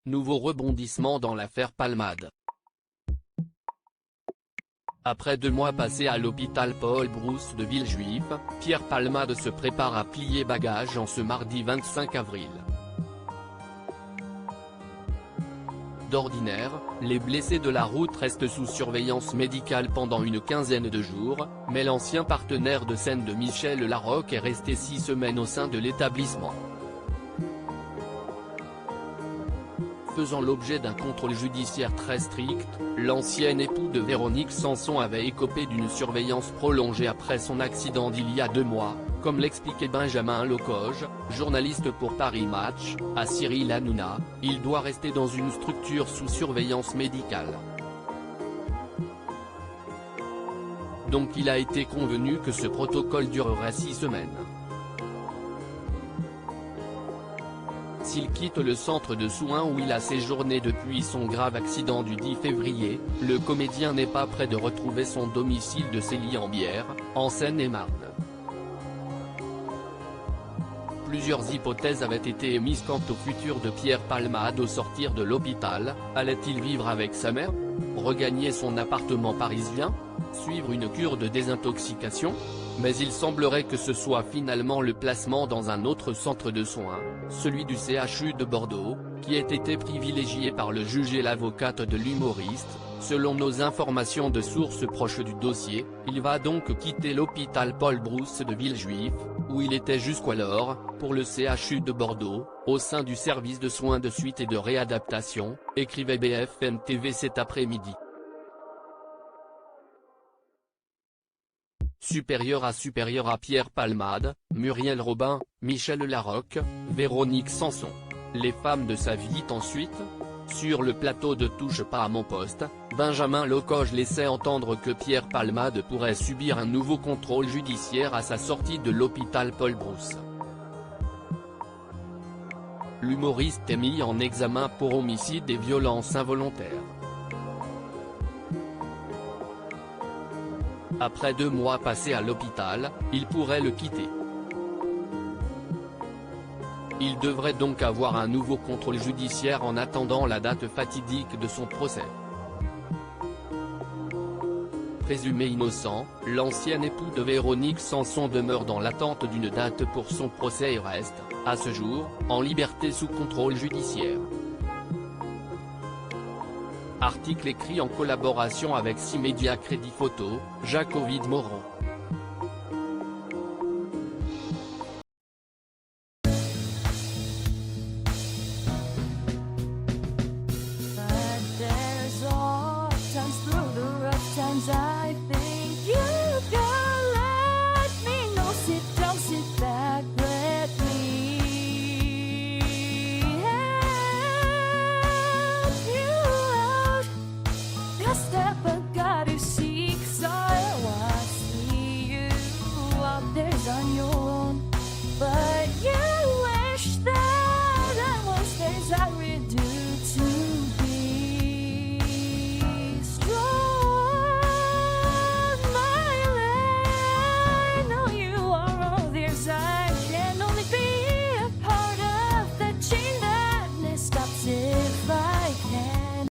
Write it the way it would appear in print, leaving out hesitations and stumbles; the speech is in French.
nouveau rebondissement dans l'affaire Palmade. Après 2 mois passés à l'hôpital Paul Brousse de Villejuif, Pierre Palmade se prépare à plier bagages en ce mardi 25 avril. D'ordinaire, les blessés de la route restent sous surveillance médicale pendant une quinzaine de jours, mais l'ancien partenaire de scène de Michel Larocque est resté 6 semaines au sein de l'établissement. Faisant l'objet d'un contrôle judiciaire très strict, l'ancien époux de Véronique Sanson avait écopé d'une surveillance prolongée après son accident d'il y a 2 mois, comme l'expliquait Benjamin Lecoge, journaliste pour Paris Match, à Cyril Hanouna. Il doit rester dans une structure sous surveillance médicale. Donc il a été convenu que ce protocole durerait 6 semaines. S'il quitte le centre de soins où il a séjourné depuis son grave accident du 10 février, le comédien n'est pas près de retrouver son domicile de Célie-en-Bière, en Seine-et-Marne. Plusieurs hypothèses avaient été émises quant au futur de Pierre Palmade au sortir de l'hôpital. Allait-il vivre avec sa mère? Regagner son appartement parisien? Suivre une cure de désintoxication? Mais il semblerait que ce soit finalement le placement dans un autre centre de soins, celui du CHU de Bordeaux, qui ait été privilégié par le juge et l'avocate de l'humoriste. Selon nos informations de sources proches du dossier, il va donc quitter l'hôpital Paul Brousse de Villejuif, où il était jusqu'alors, pour le CHU de Bordeaux, au sein du service de soins de suite et de réadaptation, écrivait BFM TV cet après-midi. Supérieur à Pierre Palmade, Muriel Robin, Michel Larocque, Véronique Sanson. Les femmes de sa vie ensuite. Sur le plateau de Touche pas à mon poste, Benjamin Lecoge laissait entendre que Pierre Palmade pourrait subir un nouveau contrôle judiciaire à sa sortie de l'hôpital Paul Brousse. L'humoriste est mis en examen pour homicide et violence involontaire. Après 2 mois passés à l'hôpital, il pourrait le quitter. Il devrait donc avoir un nouveau contrôle judiciaire en attendant la date fatidique de son procès. Présumé innocent, l'ancien époux de Véronique Sanson demeure dans l'attente d'une date pour son procès et reste, à ce jour, en liberté sous contrôle judiciaire. Article écrit en collaboration avec 6 médias Crédit Photo, Jacques-Ovid Moreau. But there's all times through the rough times I think